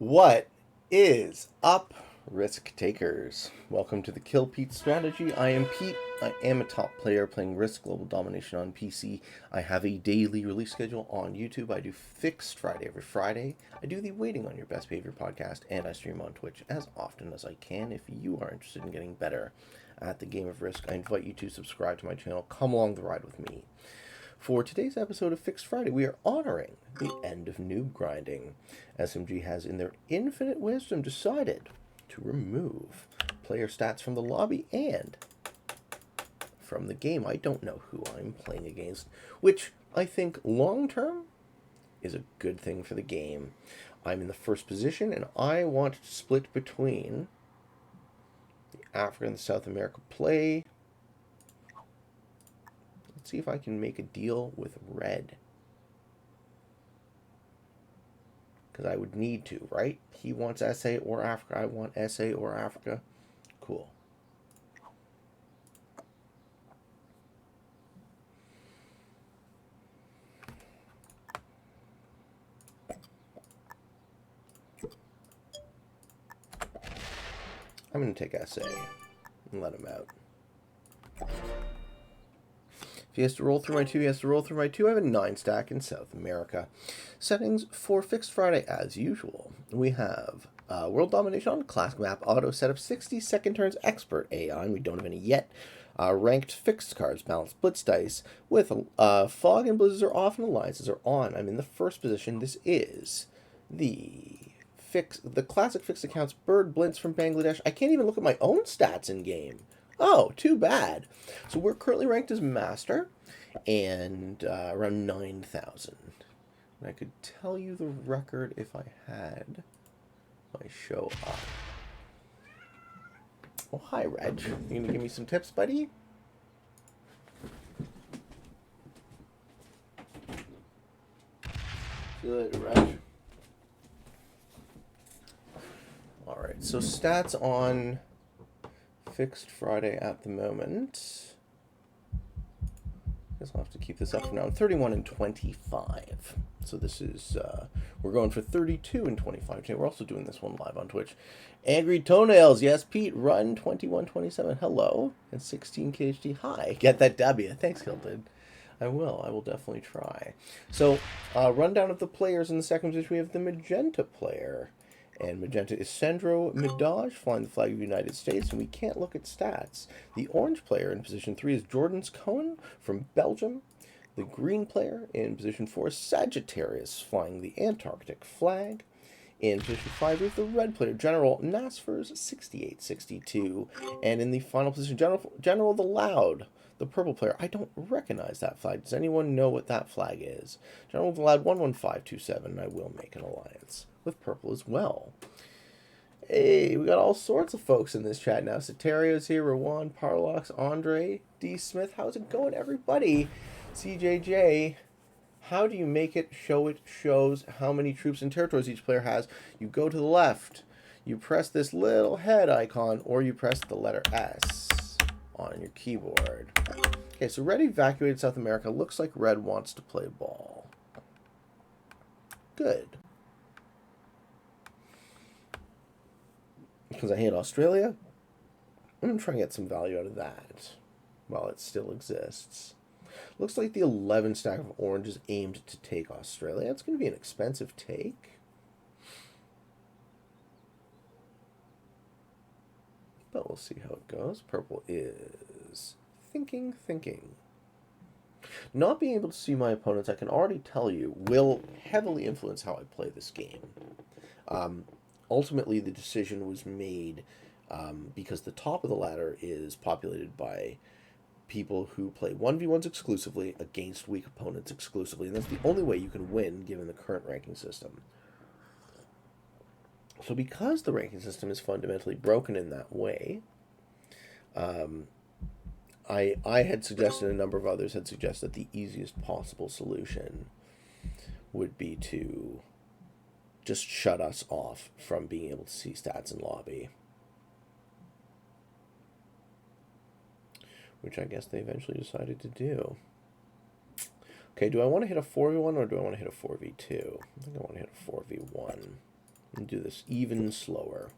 What is up, risk takers? Welcome to the Kill Pete strategy. I am Pete. I am a top player playing Risk Global Domination on PC. I have a daily release schedule on YouTube. I do Fixed Friday every Friday. I do the Waiting on Your Best Behavior podcast, and I stream on Twitch as often as I can. If you are interested in getting better at the game of Risk, I invite you to subscribe to my channel. Come along the ride with me. For today's episode of Fixed Friday, we are honoring the end of noob grinding. SMG has, in their infinite wisdom, decided to remove player stats from the lobby and from the game. I don't know who I'm playing against, which I think long-term is a good thing for the game. I'm in the first position, and I want to split between the Africa and the South America play. Let's see if I can make a deal with Red. Because I would need to, right? He wants SA or Africa. I want SA or Africa. Cool. I'm going to take SA and let him out. If he has to roll through my 2, he has to roll through my 2. I have a 9 stack in South America. Settings for Fixed Friday as usual. We have World Domination on Classic Map, Auto Setup, 60-second turns, Expert AI, and we don't have any yet. Ranked Fixed cards, Balanced Blitz dice, with Fog and Blizzards are off and Alliances are on. I'm in the first position. This is the classic Fixed accounts, Bird Blitz from Bangladesh. I can't even look at my own stats in game. Oh, too bad. So we're currently ranked as Master, and around 9,000. And I could tell you the record if I had my show up. Well, hi, Reg. You gonna give me some tips, buddy? Good, Reg. Alright, so stats on Fixed Friday at the moment. I guess I'll have to keep this up for now. I'm 31 and 25. So this is, we're going for 32 and 25 today. We're also doing this one live on Twitch. Angry Toenails, yes, Pete. Run 2127, hello. And 16 KHD, hi. Get that W. Thanks, Hilton. I will definitely try. So, rundown of the players in the second position. We have the magenta player. And magenta is Sandro Midaj, flying the flag of the United States, and we can't look at stats. The orange player in position 3 is Jordan's Cohen from Belgium. The green player in position 4 is Sagittarius, flying the Antarctic flag. In position 5 we have the red player, General Nasfers 6862. And in the final position, General the Loud, the purple player. I don't recognize that flag. Does anyone know what that flag is? General the Loud 11527, and I will make an alliance with purple as well. Hey, we got all sorts of folks in this chat now. Soterio's here, Rowan, Parlox, Andre, D. Smith. How's it going, everybody? CJJ. How do you make it show it shows how many troops and territories each player has? You go to the left, you press this little head icon, or you press the letter S on your keyboard. Okay, so Red evacuated South America. Looks like Red wants to play ball. Good. Because I hate Australia, I'm going to try and get some value out of that while it still exists. Looks like the 11 stack of orange is aimed to take Australia. It's going to be an expensive take. But we'll see how it goes. Purple is thinking. Not being able to see my opponents, I can already tell you, will heavily influence how I play this game. Ultimately, the decision was made because the top of the ladder is populated by people who play 1v1s exclusively against weak opponents exclusively, and that's the only way you can win given the current ranking system. So because the ranking system is fundamentally broken in that way, I had suggested, and a number of others had suggested, the easiest possible solution would be to just shut us off from being able to see stats in lobby. Which I guess they eventually decided to do. Okay, do I want to hit a 4v1 or do I want to hit a 4v2? I think I want to hit a 4v1. And do this even slower.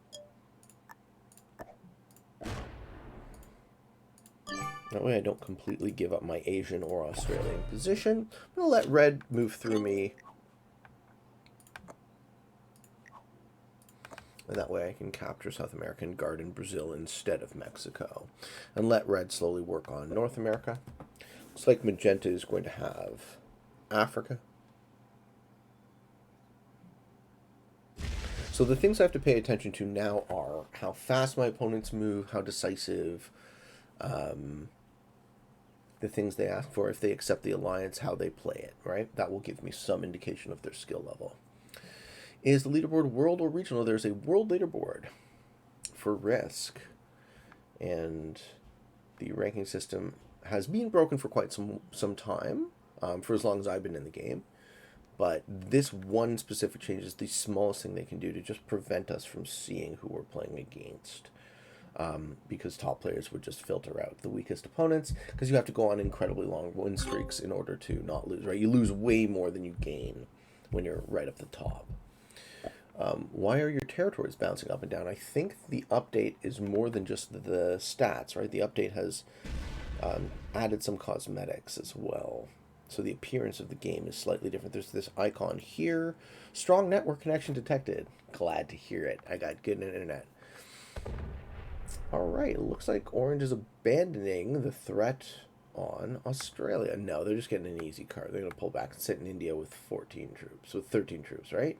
That way I don't completely give up my Asian or Australian position. I'm going to let red move through me. And that way I can capture South America and guard in Brazil instead of Mexico. And let red slowly work on North America. Looks like magenta is going to have Africa. So the things I have to pay attention to now are how fast my opponents move, how decisive, the things they ask for, if they accept the alliance, how they play it, right? That will give me some indication of their skill level. Is the leaderboard world or regional? There's a world leaderboard for Risk. And the ranking system has been broken for quite some time, for as long as I've been in the game. But this one specific change is the smallest thing they can do to just prevent us from seeing who we're playing against. Because top players would just filter out the weakest opponents, because you have to go on incredibly long win streaks in order to not lose, right? You lose way more than you gain when you're right up the top. Why are your territories bouncing up and down? I think the update is more than just the stats, right? The update has added some cosmetics as well. So the appearance of the game is slightly different. There's this icon here. Strong network connection detected. Glad to hear it. I got good internet. Alright, it looks like Orange is abandoning the threat on Australia. No, they're just getting an easy card. They're going to pull back and sit in India with 14 troops. With 13 troops, right?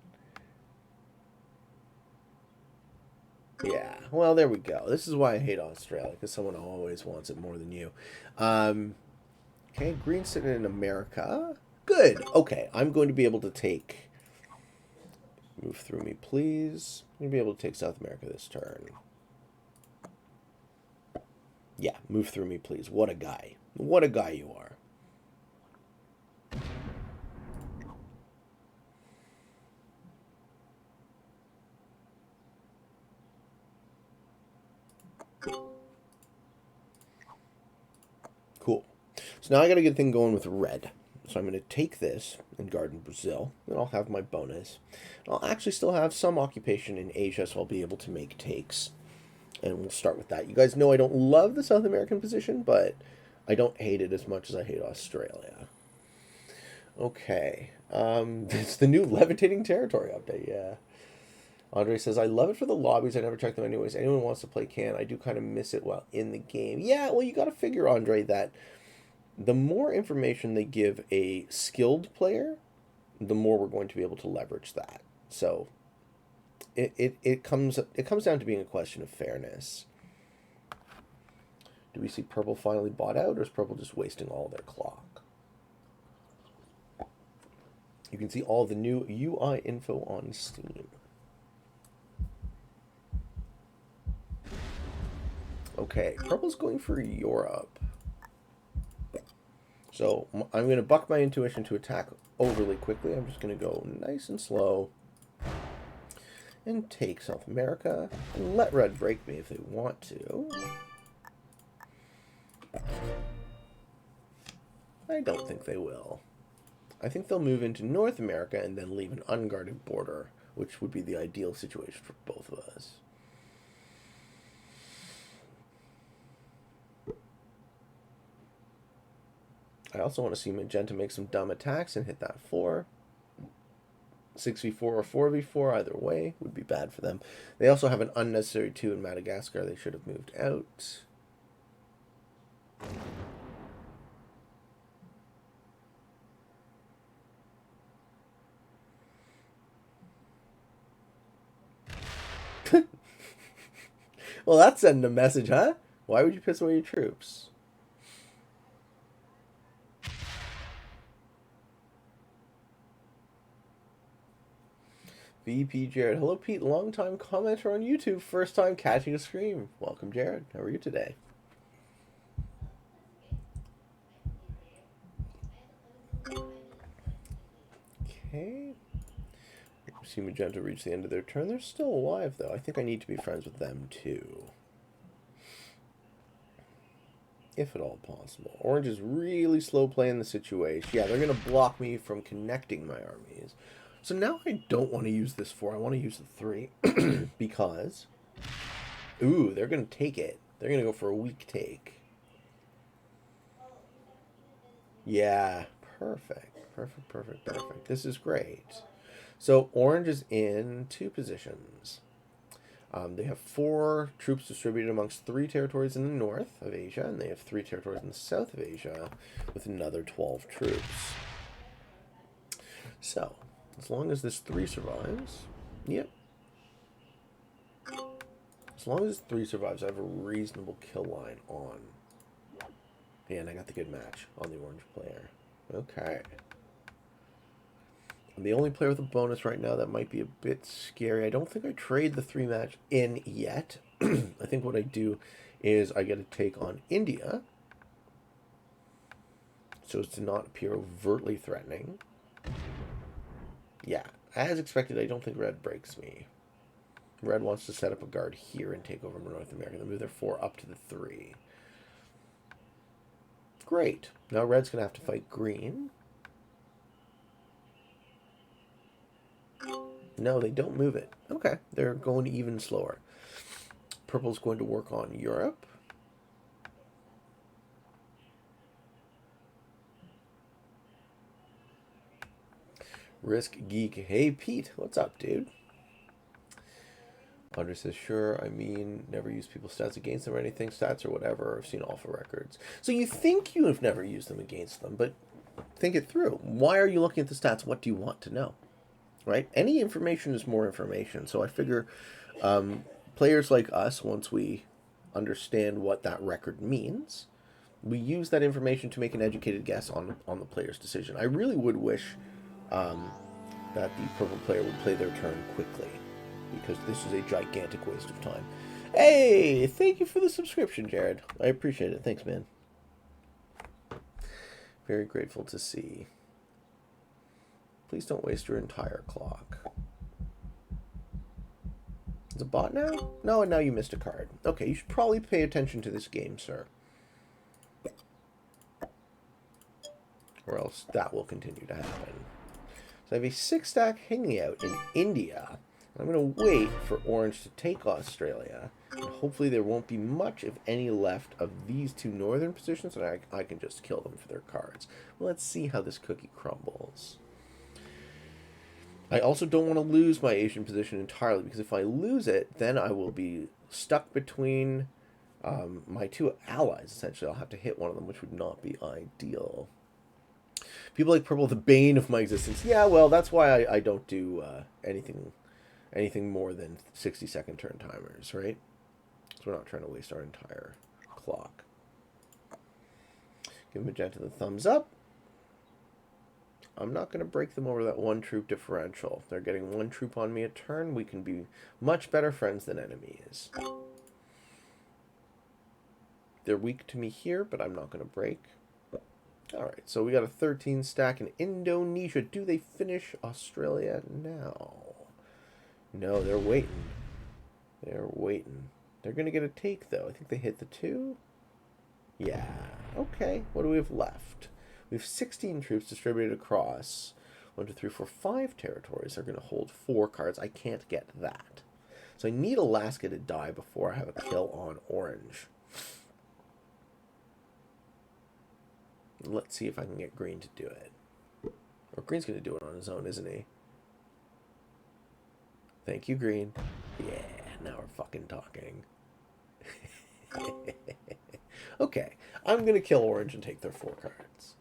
Yeah, well, there we go. This is why I hate Australia, because someone always wants it more than you. Okay, green sitting in America. Good. Okay, I'm going to be able to take... Move through me, please. I'm going to be able to take South America this turn. Yeah, move through me, please. What a guy. What a guy you are. Cool. So now I got a good thing going with red. So I'm going to take this and guard in Brazil. Then I'll have my bonus. I'll actually still have some occupation in Asia, so I'll be able to make takes. And we'll start with that. You guys know I don't love the South American position, but I don't hate it as much as I hate Australia. Okay. It's the new levitating territory update, yeah. Andre says, I love it for the lobbies. I never check them anyways. Anyone wants to play can. I do kind of miss it while in the game. Yeah, well, you got to figure, Andre, that the more information they give a skilled player, the more we're going to be able to leverage that. So it comes down to being a question of fairness. Do we see purple finally bought out, or is purple just wasting all their clock? You can see all the new UI info on Steam. Okay, purple's going for Europe. So I'm going to buck my intuition to attack overly quickly. I'm just going to go nice and slow and take South America and let red break me if they want to. I don't think they will. I think they'll move into North America and then leave an unguarded border, which would be the ideal situation for both of us. I also want to see magenta make some dumb attacks and hit that 4. 6v4 or 4v4, either way, would be bad for them. They also have an unnecessary 2 in Madagascar. They should have moved out. Well, that's sending a message, huh? Why would you piss away your troops? VP Jared. Hello, Pete. Long-time commenter on YouTube. First time catching a stream. Welcome, Jared. How are you today? Okay. See magenta reach the end of their turn. They're still alive, though. I think I need to be friends with them, too. If at all possible. Orange is really slow playing the situation. Yeah, they're going to block me from connecting my armies. So now I don't want to use this 4. I want to use the 3 because, ooh, they're going to take it. They're going to go for a weak take. Yeah, perfect. Perfect, perfect, perfect. This is great. So orange is in 2 positions. They have 4 troops distributed amongst 3 territories in the north of Asia, and they have 3 territories in the south of Asia with another 12 troops. So, as long as this 3 survives, yep. As long as 3 survives, I have a reasonable kill line on. And I got the good match on the orange player. Okay. I'm the only player with a bonus right now. That might be a bit scary. I don't think I trade the 3 match in yet. I think what I do is I get a take on India, so as to not appear overtly threatening. Yeah, as expected, I don't think red breaks me. Red wants to set up a guard here and take over North America. They move their 4 up to the 3. Great. Now red's going to have to fight green. No, they don't move it. Okay, they're going even slower. Purple's going to work on Europe. Risk Geek. Hey, Pete. What's up, dude? Andre says, sure, I mean, never use people's stats against them or anything, stats or whatever. I've seen alpha records. So you think you have never used them against them, but think it through. Why are you looking at the stats? What do you want to know? Right? Any information is more information. So I figure players like us, once we understand what that record means, we use that information to make an educated guess on the player's decision. I really would wish that the purple player would play their turn quickly, because this is a gigantic waste of time. Hey, thank you for the subscription, Jared. I appreciate it. Thanks, man. Very grateful to see. Please don't waste your entire clock. Is it a bot now? No, and now you missed a card. Okay, you should probably pay attention to this game, sir. Or else that will continue to happen. So I have a 6-stack hanging out in India. I'm going to wait for orange to take Australia. And hopefully there won't be much, if any, left of these 2 northern positions, and I can just kill them for their cards. Well, let's see how this cookie crumbles. I also don't want to lose my Asian position entirely, because if I lose it, then I will be stuck between my 2 allies, essentially. I'll have to hit one of them, which would not be ideal. People like purple, the bane of my existence. Yeah, well, that's why I don't do anything more than 60-second turn timers, right? So we're not trying to waste our entire clock. Give magenta the thumbs up. I'm not going to break them over that 1 troop differential. If they're getting 1 troop on me a turn, we can be much better friends than enemies. They're weak to me here, but I'm not going to break. Alright, so we got a 13 stack in Indonesia. Do they finish Australia now? No, they're waiting. They're waiting. They're going to get a take, though. I think they hit the 2. Yeah. Okay, what do we have left? We have 16 troops distributed across 1, 2, 3, 4, 5 territories. They're going to hold 4 cards. I can't get that. So I need Alaska to die before I have a kill on orange. Let's see if I can get green to do it. Or green's going to do it on his own, isn't he? Thank you, green. Yeah, now we're fucking talking. Okay, I'm going to kill orange and take their 4 cards.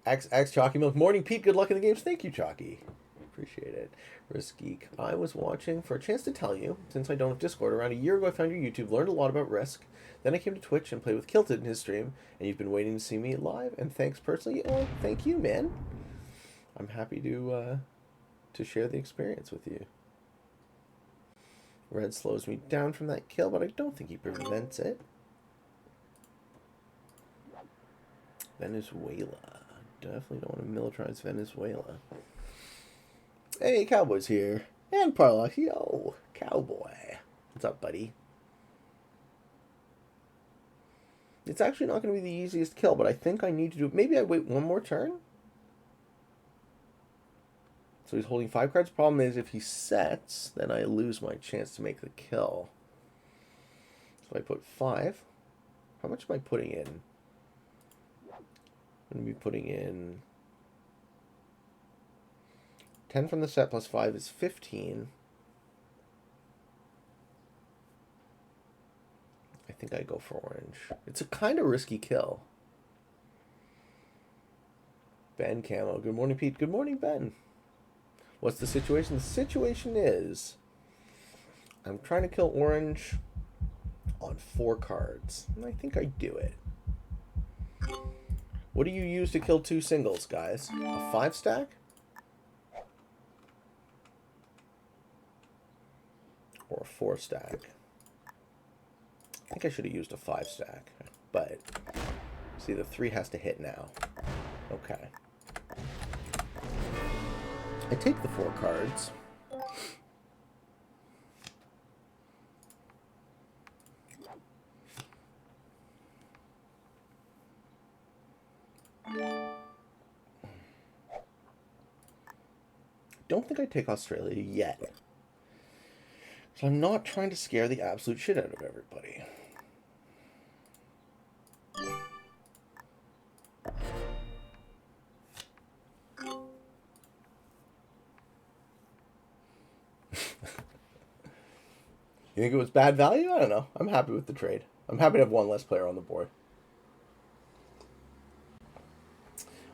X Chalky Milk. Morning, Pete. Good luck in the games. Thank you, Chalky. Appreciate it. Risk Geek. I was watching for a chance to tell you, since I don't have Discord. Around a year ago, I found your YouTube, learned a lot about Risk. Then I came to Twitch and played with Kilted in his stream, and you've been waiting to see me live. And thanks personally. Oh, thank you, man. I'm happy to share the experience with you. Red slows me down from that kill, but I don't think he prevents it. Venezuela. Definitely don't want to militarize Venezuela. Hey, Cowboy's here. And Parlock. Yo, Cowboy. What's up, buddy? It's actually not going to be the easiest kill, but I think I need to do... Maybe I wait 1 more turn? So he's holding 5 cards. Problem is, if he sets, then I lose my chance to make the kill. So I put 5. How much am I putting in? I'm going to be putting in 10 from the set plus 5 is 15. I think I go for orange. It's a kind of risky kill. Ben Camo. Good morning, Pete. Good morning, Ben. What's the situation? The situation is I'm trying to kill orange on 4 cards. And I think I do it. What do you use to kill 2 singles, guys? A 5 stack? Or a 4 stack? I think I should have used a 5 stack. But, see, the 3 has to hit now. Okay. I take the 4 cards. Don't think I take Australia yet. So I'm not trying to scare the absolute shit out of everybody. You think it was bad value? I don't know. I'm happy with the trade. I'm happy to have 1 less player on the board.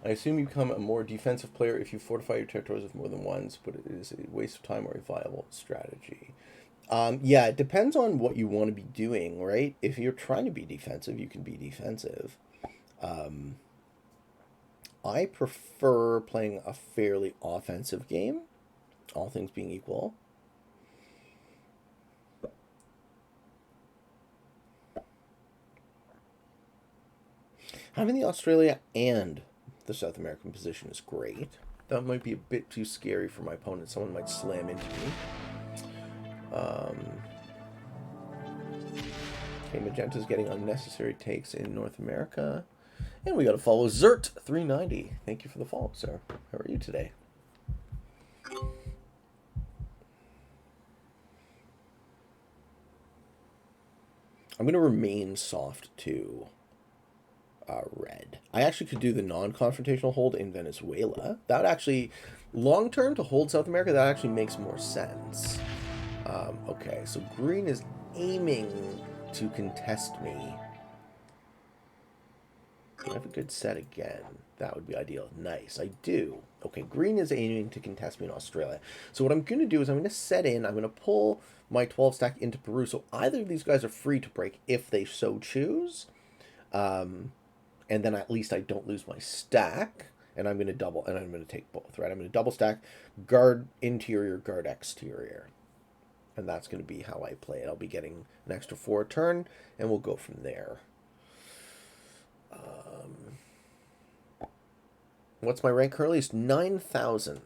I assume you become a more defensive player if you fortify your territories with more than once, but it is a waste of time or a viable strategy. Yeah, it depends on what you want to be doing, right? If you're trying to be defensive, you can be defensive. I prefer playing a fairly offensive game, all things being equal. Having the Australia and the South American position is great. That might be a bit too scary for my opponent. Someone might slam into me. Okay, magenta's getting unnecessary takes in North America. And we got to follow Zert390. Thank you for the follow, sir. How are you today? I'm going to remain soft to red. I actually could do the non-confrontational hold in Venezuela. That would actually, long-term, to hold South America, that actually makes more sense. Okay, so green is aiming to contest me. Do I have a good set again? That would be ideal. Nice, I do. Okay, green is aiming to contest me in Australia. So what I'm going to do is I'm going to set in, I'm going to pull my 12 stack into Peru, so either of these guys are free to break if they so choose. And then at least I don't lose my stack, and I'm going to double, and I'm going to take both, right? I'm going to double stack, guard interior, guard exterior. And that's going to be how I play it. I'll be getting an extra 4 a turn, and we'll go from there. What's my rank currently? It's 9,000.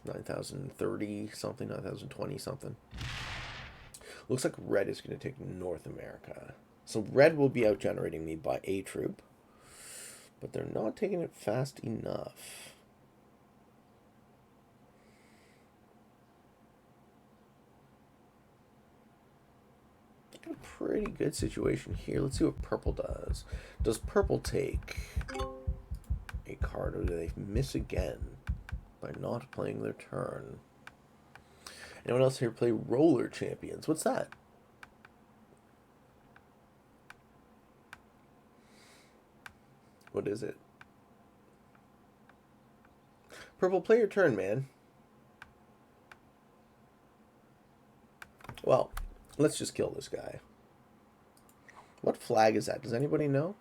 9,030 something, 9,020 something. Looks like red is going to take North America. So red will be out generating me by a troop. But they're not taking it fast enough. Got a pretty good situation here. Let's see what purple does. Does purple take a card, or do they miss again by not playing their turn? Anyone else here play Roller Champions? What's that? What is it? Purple, play your turn, man. Well, let's just kill this guy. What flag is that? Does anybody know?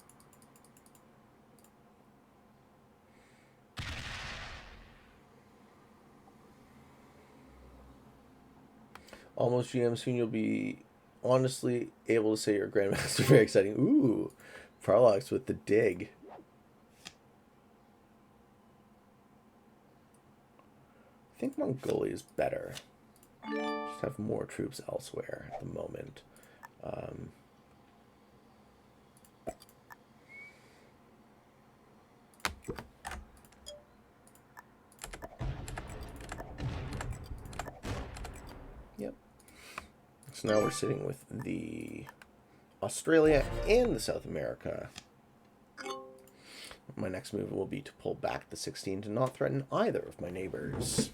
Almost GM, soon you'll be honestly able to say you're a Grandmaster. Very exciting. Ooh, Prolox with the dig. I think Mongolia is better. Just have more troops elsewhere at the moment. Yep. So now we're sitting with the Australia and the South America. My next move will be to pull back the 16 to not threaten either of my neighbors.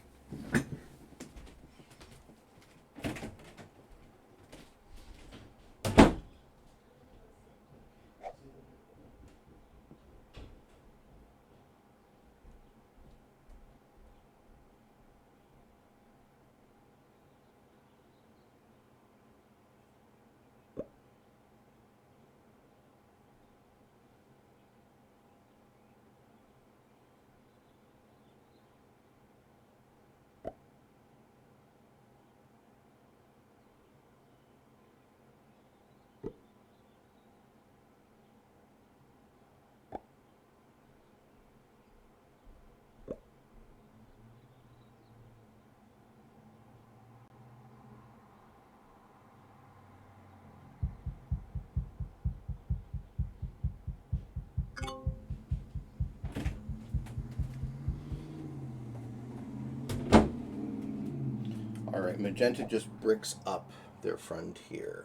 Alright, magenta just bricks up their frontier.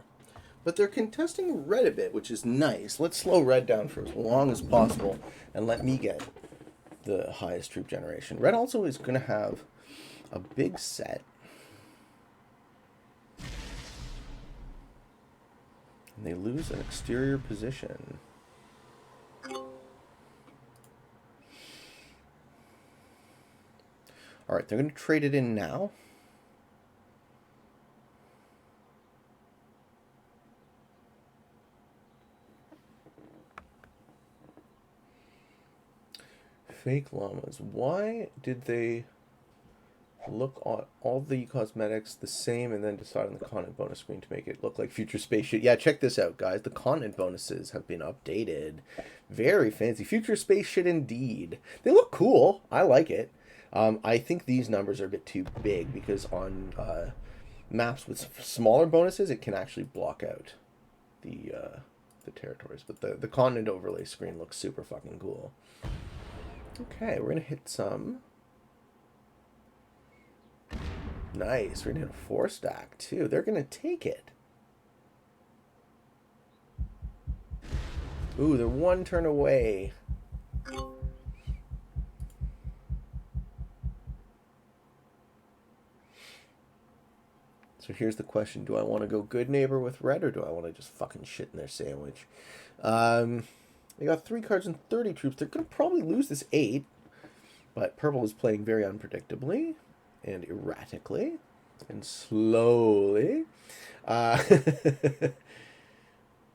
But they're contesting red a bit, which is nice. Let's slow red down for as long as possible and let me get the highest troop generation. Red also is going to have a big set. And they lose an exterior position. Alright, they're going to trade it in now. Fake llamas. Why did they look at all the cosmetics the same and then decide on the content bonus screen to make it look like future space shit? Yeah, check this out, guys. The content bonuses have been updated. Very fancy. Future space shit indeed. They look cool. I like it. I think these numbers are a bit too big because on maps with smaller bonuses, it can actually block out the territories. But the continent overlay screen looks super fucking cool. Okay, we're going to hit some. Nice. We're going to hit a 4-stack, too. They're going to take it. Ooh, they're one turn away. So here's the question. Do I want to go good neighbor with red, or do I want to just fucking shit in their sandwich? They got 3 cards and 30 troops. They're going to probably lose this 8. But purple is playing very unpredictably and erratically and slowly.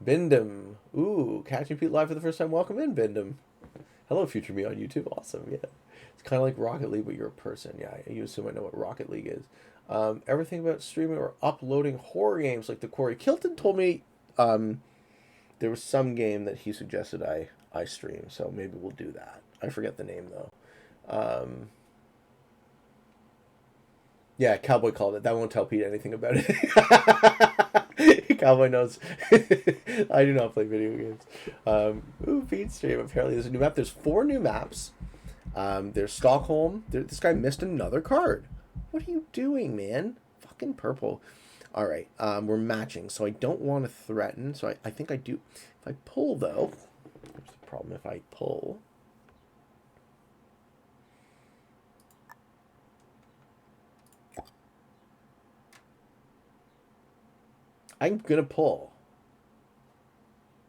Bindum. Ooh, catching Pete live for the first time. Welcome in, Bindum. Hello, future me on YouTube. Awesome, yeah. It's kind of like Rocket League, but you're a person. Yeah, you assume I know what Rocket League is. Everything about streaming or uploading horror games like the Quarry. Kilton told me there was some game that he suggested I stream, so maybe we'll do that. I forget the name, though. Yeah, Cowboy called it. That won't tell Pete anything about it. Cowboy knows. I do not play video games. Ooh, Pete stream. Apparently there's a new map. There's 4 new maps. There's Stockholm. This guy missed another card. What are you doing, man? Fucking purple. Alright, we're matching, so I don't want to threaten. So I think I do. If I pull, though, there's the problem if I pull. I'm going to pull,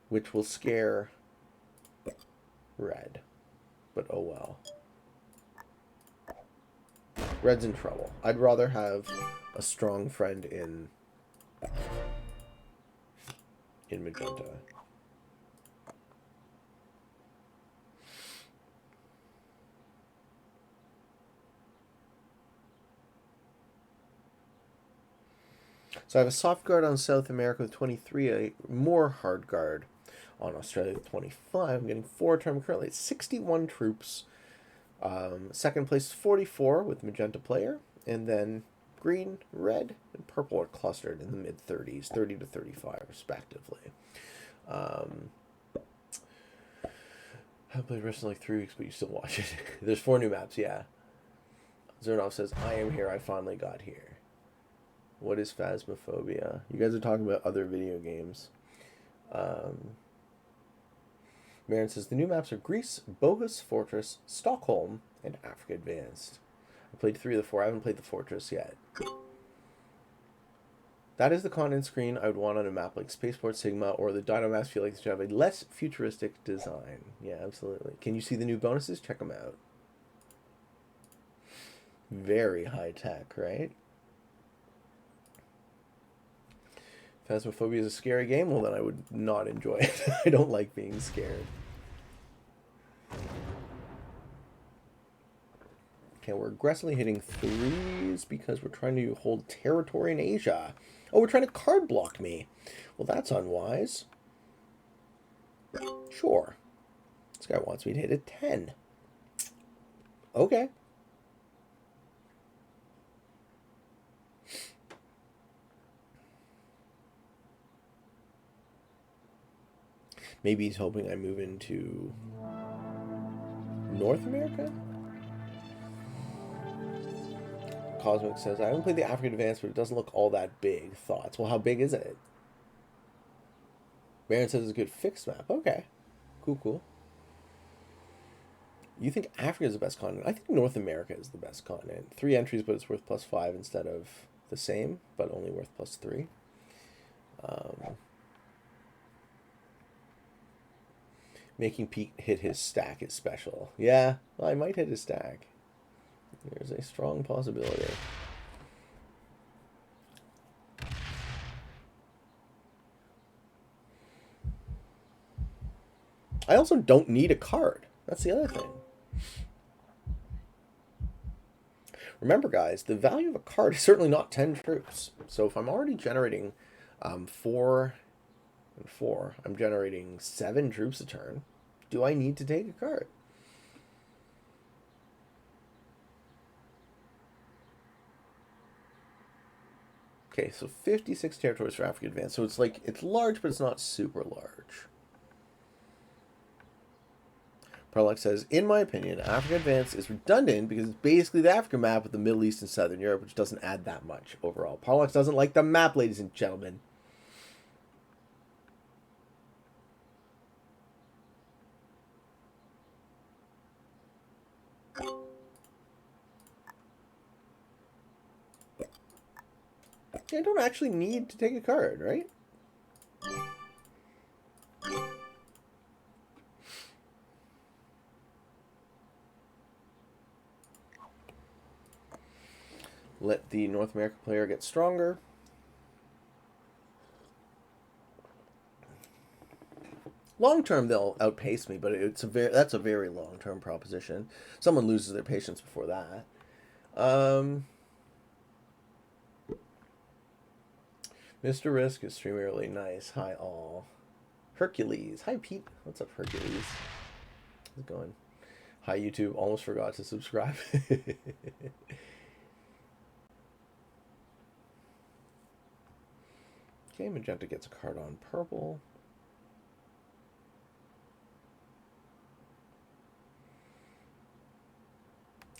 which will scare red. But oh well. Red's in trouble. I'd rather have a strong friend in magenta. So I have a soft guard on South America with 23, a more hard guard on Australia with 25. I'm getting 4 term currently at 61 troops. Second place is 44 with magenta player, and then green, red, and purple are clustered in the mid-30s, 30 to 35 respectively. I've played wrestling like 3 weeks, but you still watch it. There's 4 new maps, yeah. Zernov says, I am here, I finally got here. What is Phasmophobia? You guys are talking about other video games. Marin says the new maps are Greece, Bohus Fortress, Stockholm, and Africa Advanced. I played 3 of the 4. I haven't played the Fortress yet. That is the continent screen I would want on a map like Spaceport Sigma, or the Dino maps feel like they should have a less futuristic design. Yeah, absolutely. Can you see the new bonuses? Check them out. Very high tech, right? Phasmophobia is a scary game? Well, then I would not enjoy it. I don't like being scared. Okay, we're aggressively hitting 3s because we're trying to hold territory in Asia. Oh, we're trying to card block me. Well, that's unwise. Sure. This guy wants me to hit a 10. Okay. Maybe he's hoping I move into North America? Cosmic says, I haven't played the African Advance, but it doesn't look all that big. Thoughts? Well, how big is it? Baron says it's a good fixed map. Okay. Cool, cool. You think Africa is the best continent? I think North America is the best continent. 3 entries, but it's worth +5 instead of the same, but only worth +3. Making Pete hit his stack is special. Yeah, well, I might hit his stack. There's a strong possibility. I also don't need a card. That's the other thing. Remember, guys, the value of a card is certainly not 10 troops. So if I'm already generating 4 and 4, I'm generating 7 troops a turn. Do I need to take a card? Okay, so 56 territories for Africa Advance. So it's like, it's large, but it's not super large. Parlock says, in my opinion, Africa Advance is redundant because it's basically the Africa map with the Middle East and Southern Europe, which doesn't add that much overall. Parlock doesn't like the map, ladies and gentlemen. I don't actually need to take a card, right? Let the North American player get stronger. Long term, they'll outpace me, but that's a very long term proposition. Someone loses their patience before that. Mr. Risk is streaming really nice. Hi, all. Hercules. Hi, Pete. What's up, Hercules? How's it going? Hi, YouTube. Almost forgot to subscribe. Okay, magenta gets a card on purple.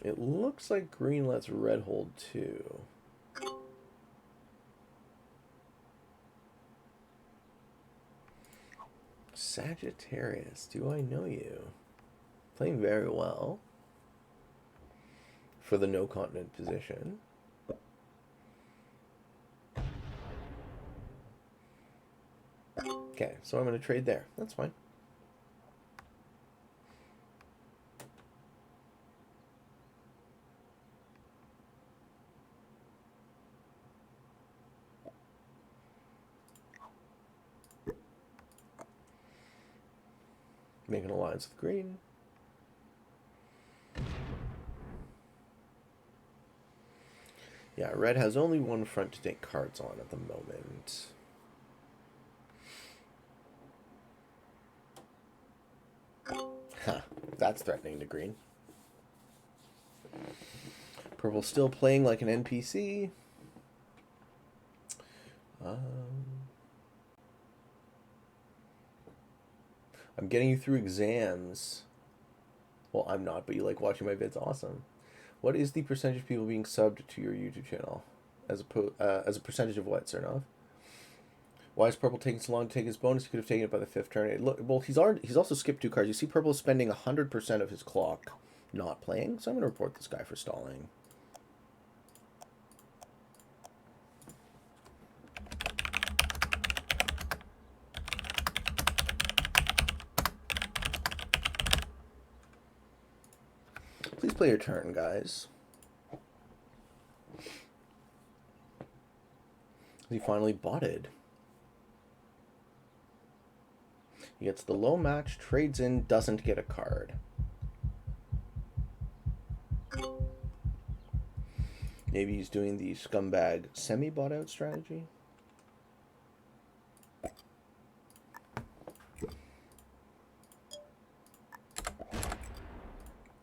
It looks like green lets red hold too. Sagittarius, do I know you? Playing very well for the no continent position. Okay, so I'm going to trade there. That's fine. Make an alliance with green. Yeah, red has only one front to take cards on at the moment. Huh, that's threatening to green. Purple's still playing like an NPC. I'm getting you through exams. Well, I'm not, but you like watching my vids. Awesome. What is the percentage of people being subbed to your YouTube channel? as a percentage of what, Cernov? Why is purple taking so long to take his bonus? He could have taken it by the 5th turn. Well, he's also skipped 2 cards. You see, purple is spending 100% of his clock not playing, so I'm going to report this guy for stalling. Please play your turn, guys. He finally botted. He gets the low match, trades in, doesn't get a card. Maybe he's doing the scumbag semi-bought out strategy.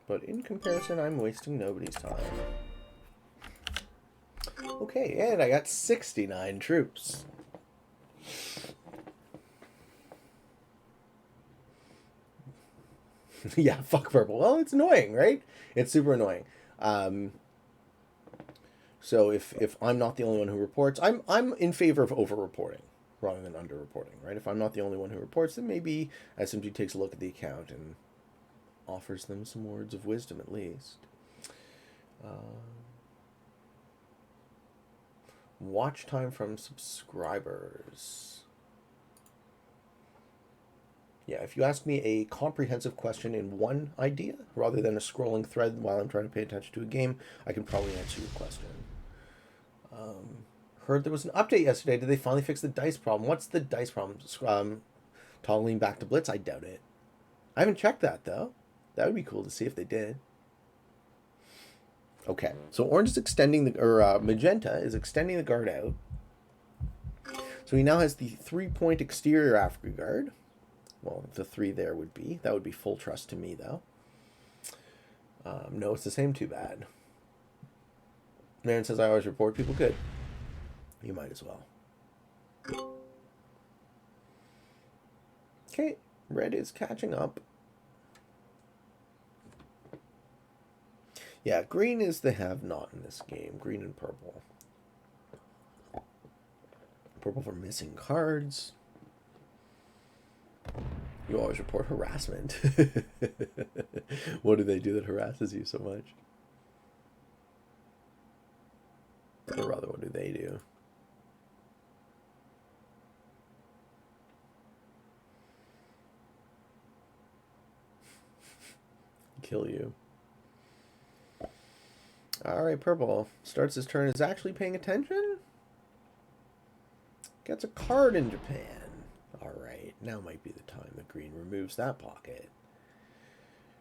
But in comparison, I'm wasting nobody's time. Okay, and I got 69 troops. Yeah, fuck purple. Well, it's annoying, right? It's super annoying. So if I'm not the only one who reports, I'm in favor of over-reporting rather than under-reporting, right? If I'm not the only one who reports, then maybe SMG takes a look at the account and offers them some words of wisdom at least. Watch time from subscribers. Yeah, if you ask me a comprehensive question in one idea, rather than a scrolling thread while I'm trying to pay attention to a game, I can probably answer your question. Heard there was an update yesterday. Did they finally fix the dice problem? What's the dice problem? Toggling back to Blitz? I doubt it. I haven't checked that, though. That would be cool to see if they did. Okay, so orange is extending magenta is extending the guard out. So he now has the 3-point exterior Africa guard. Well, the 3 there would be. That would be full trust to me, though. No, it's the same. Too bad. Marin says I always report people. Good. You might as well. Okay, red is catching up. Yeah, green is the have-not in this game. Green and purple. Purple for missing cards. You always report harassment. What do they do that harasses you so much? Or rather, what do they do? Kill you. Alright, purple starts his turn. Is actually paying attention? Gets a card in Japan. Alright, now might be the time that green removes that pocket.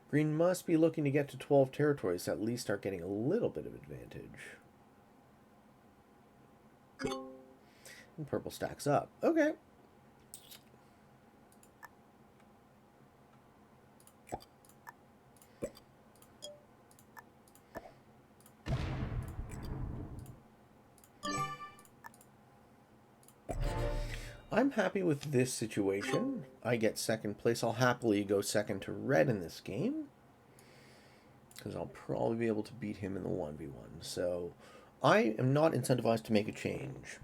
Green must be looking to get to 12 territories to at least start getting a little bit of advantage. And purple stacks up. Okay. I'm happy with this situation. I get second place. I'll happily go second to red in this game, because I'll probably be able to beat him in the 1v1. So I am not incentivized to make a change.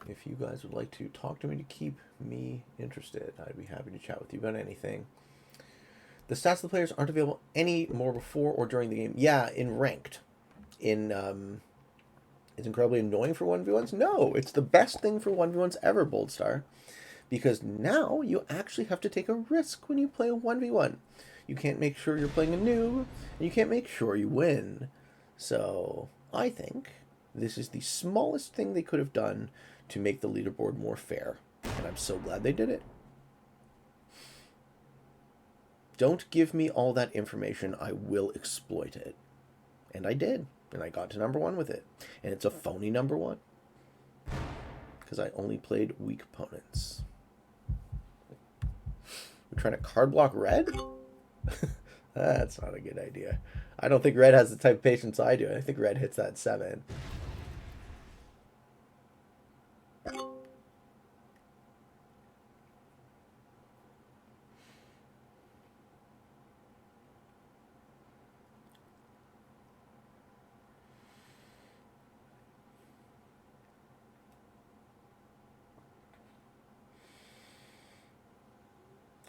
If you guys would like to talk to me to keep me interested, I'd be happy to chat with you about anything. The stats of the players aren't available any more before or during the game. Yeah, in ranked. It's incredibly annoying for 1v1s. No, it's the best thing for 1v1s ever, Bold Star. Because now you actually have to take a risk when you play a 1v1. You can't make sure you're playing a noob, and you can't make sure you win. So I think this is the smallest thing they could have done to make the leaderboard more fair. And I'm so glad they did it. Don't give me all that information. I will exploit it. And I did. And I got to number 1 with it. And it's a phony number 1. Because I only played weak opponents. We're trying to card block red? That's not a good idea. I don't think red has the type of patience I do. I think red hits that 7.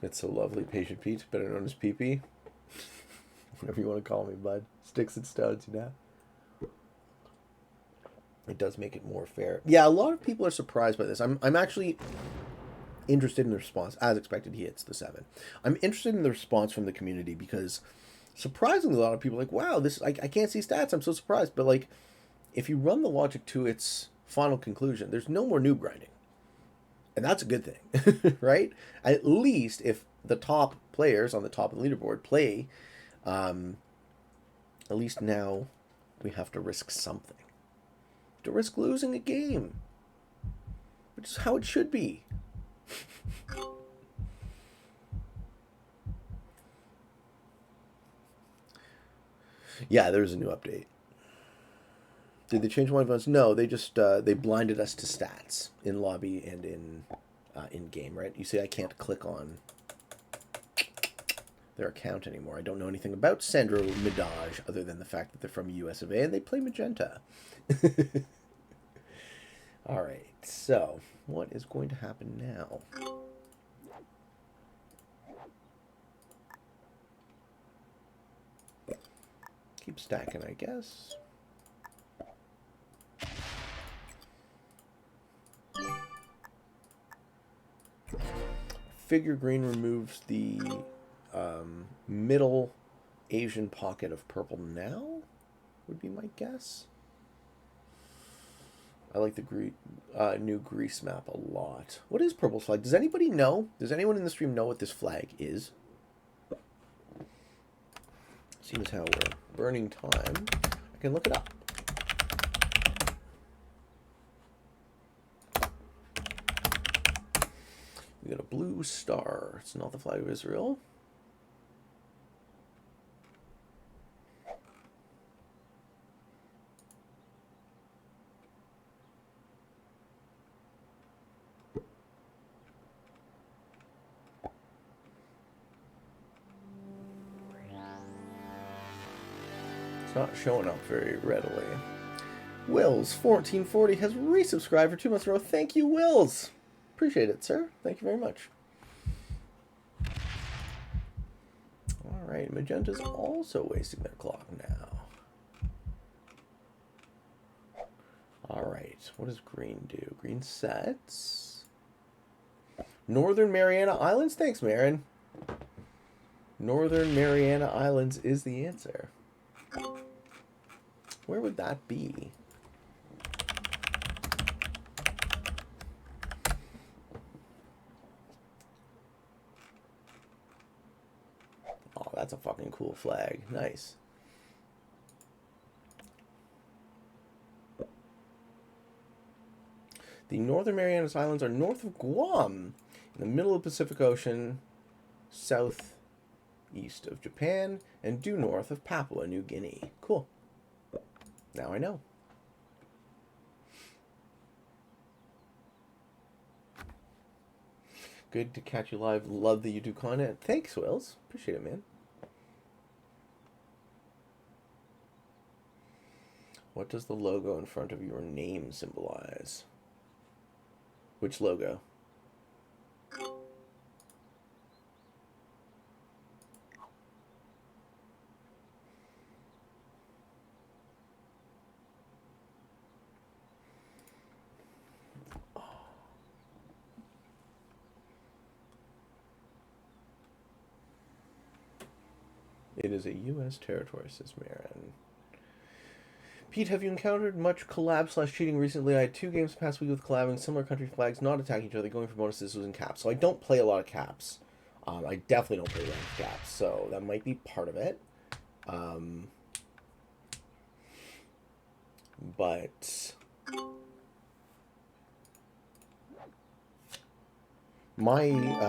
It's so lovely, Patient Pete, better known as PP. Whatever you want to call me, bud. Sticks and stones, you know? It does make it more fair. Yeah, a lot of people are surprised by this. I'm actually interested in the response. As expected, he hits the 7. I'm interested in the response from the community because surprisingly, a lot of people are like, wow, this I can't see stats. I'm so surprised. But like, if you run the logic to its final conclusion, there's no more noob grinding. And that's a good thing, right? At least if the top players on the top of the leaderboard play, at least now we have to risk something. To risk losing a game, which is how it should be. Yeah, there's a new update. Did they change one events? No, they just they blinded us to stats in lobby and in game. Right? You see, I can't click on their account anymore. I don't know anything about Sandro Midage other than the fact that they're from US of A and they play magenta. All right. So, what is going to happen now? Keep stacking, I guess. Figure green removes the middle Asian pocket of purple now, would be my guess. I like the new Greece map a lot. What is purple's flag? Does anybody know? Does anyone in the stream know what this flag is? Seems how we're burning time. I can look it up. We got a blue star. It's not the flag of Israel. It's not showing up very readily. Wills1440 has resubscribed for 2 months in a row. Thank you, Wills. Appreciate it, sir. Thank you very much. All right, Magenta's also wasting their clock now. All right, what does green do? Green sets. Northern Mariana Islands? Thanks, Marin. Northern Mariana Islands is the answer. Where would that be? Oh, that's a fucking cool flag. Nice. The Northern Marianas Islands are north of Guam, in the middle of the Pacific Ocean, southeast of Japan, and due north of Papua New Guinea. Cool. Now I know. Good to catch you live. Love that you do content. Thanks, Wills. Appreciate it, man. What does the logo in front of your name symbolize? Which logo? It is a U.S. territory, says Marin. Pete, have you encountered much collab/cheating recently? I had 2 games past week with collabing, similar country flags, not attacking each other, going for bonuses using caps. So I don't play a lot of caps. I definitely don't play ranked caps, so that might be part of it. But my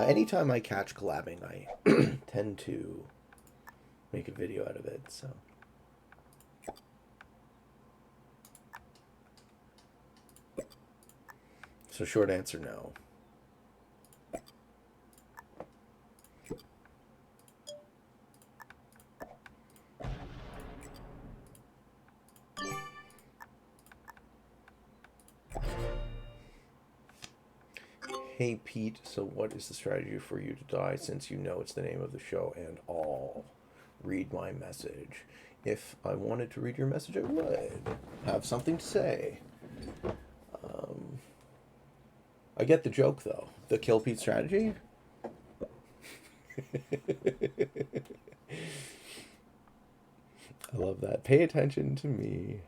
anytime I catch collabing, I tend to make a video out of it. So short answer, no. Hey Pete, so what is the strategy for you to die since you know it's the name of the show and all? Read my message. If I wanted to read your message, I would have something to say. I get the joke though. The kill Pete strategy? I love that. Pay attention to me.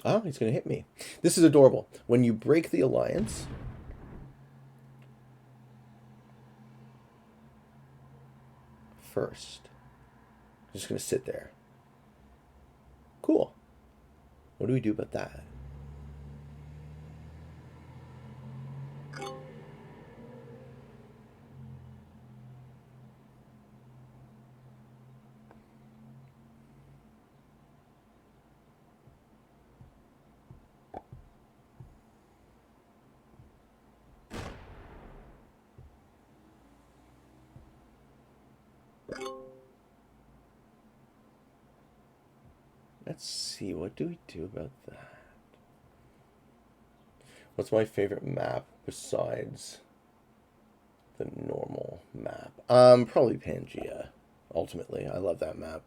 Oh, he's going to hit me. This is adorable. When you break the alliance, first, I'm just going to sit there. Cool. What do we do about that? Let's see, what do we do about that? What's my favorite map besides the normal map? Probably Pangea, ultimately. I love that map.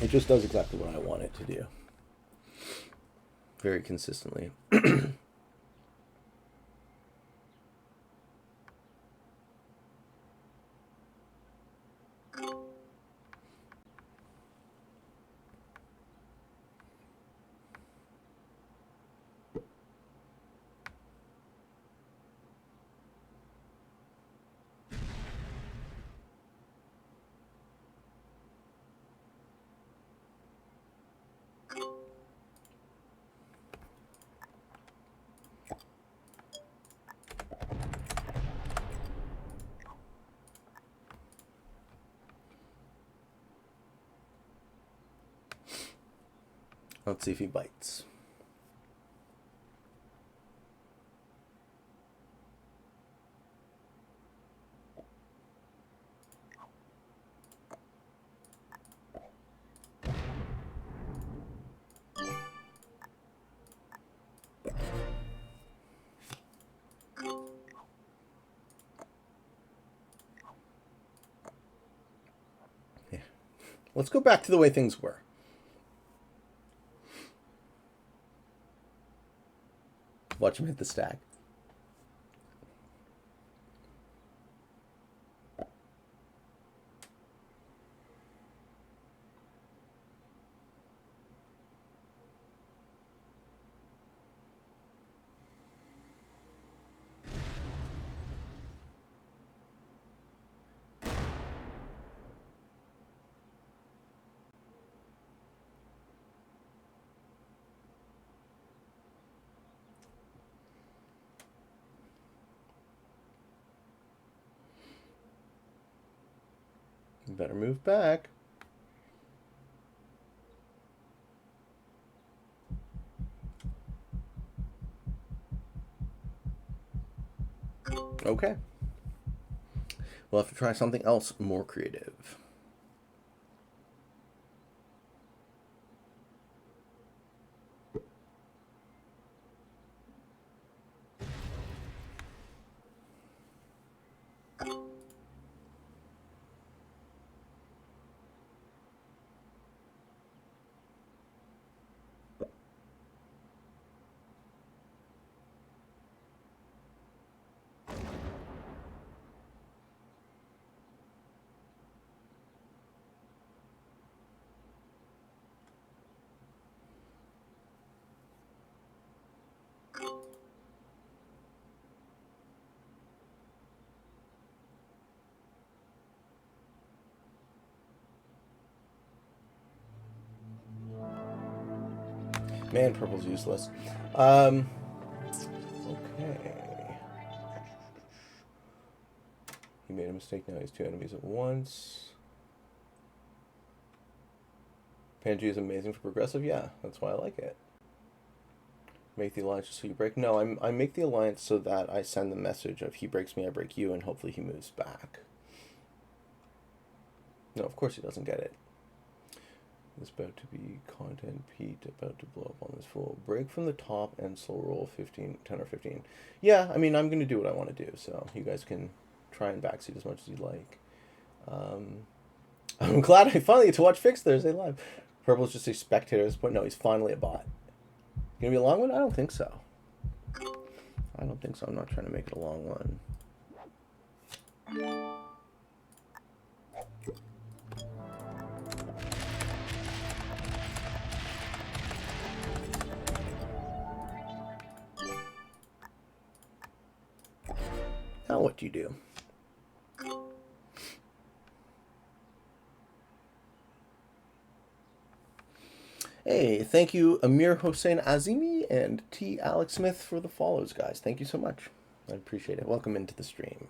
It just does exactly what I want it to do. Very consistently. Let's see if he bites. Yeah. Let's go back to the way things were. Watch him hit the stack. You better move back. Okay. We'll have to try something else more creative. Man, purple's useless. Okay. He made a mistake. Now he has two enemies at once. Pangea is amazing for progressive. Yeah, that's why I like it. Make the alliance just so you break. No, I make the alliance so that I send the message of he breaks me, I break you, and hopefully he moves back. No, of course he doesn't get it. It's about to be content Pete, about to blow up on this fool. Break from the top and slow roll 15, 10 or 15. Yeah, I mean, I'm going to do what I want to do, so you guys can try and backseat as much as you like. I'm glad I finally get to watch Fix Thursday live. Purple's just a spectator at this point. No, he's finally a bot. Gonna be a long one? I don't think so. I don't think so. I'm not trying to make it a long one. Now what do you do? Hey, thank you Amir Hossein Azimi and T. Alex Smith for the follows, guys. Thank you so much. I appreciate it. Welcome into the stream.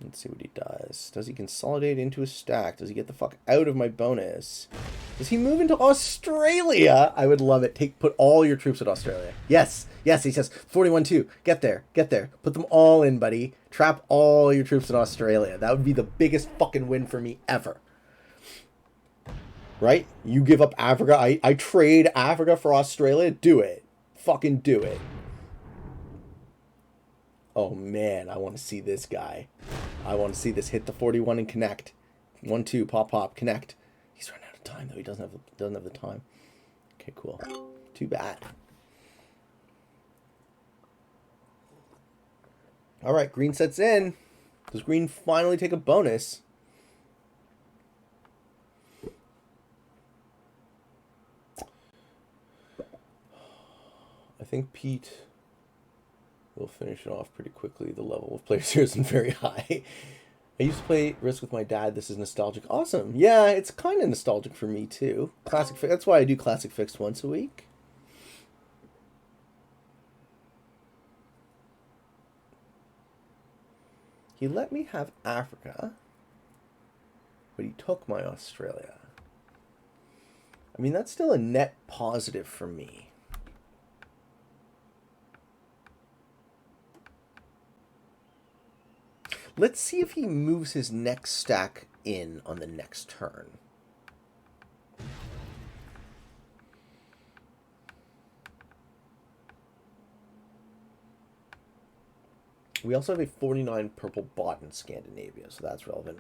Let's see what he does. Does he consolidate into a stack? Does he get the fuck out of my bonus? Does he move into Australia? I would love it. Put all your troops at Australia. Yes. Yes, he says 41-2. Get there. Get there. Put them all in, buddy. Trap all your troops in Australia. That would be the biggest fucking win for me ever. Right? You give up Africa. I trade Africa for Australia. Do it. Fucking do it. Oh, man. I want to see this guy. I want to see this hit the 41 and connect. 1-2. Pop, pop. Connect. He's running out of time, though. He doesn't have the time. Okay, cool. Too bad. All right. Green sets in. Does green finally take a bonus? I think Pete will finish it off pretty quickly. The level of players here isn't very high. I used to play Risk with my dad. This is nostalgic. Awesome. Yeah, it's kind of nostalgic for me, too. Classic. That's why I do Classic Fixed once a week. He let me have Africa, but he took my Australia. I mean, that's still a net positive for me. Let's see if he moves his next stack in on the next turn. We also have a 49 purple bot in Scandinavia, so that's relevant.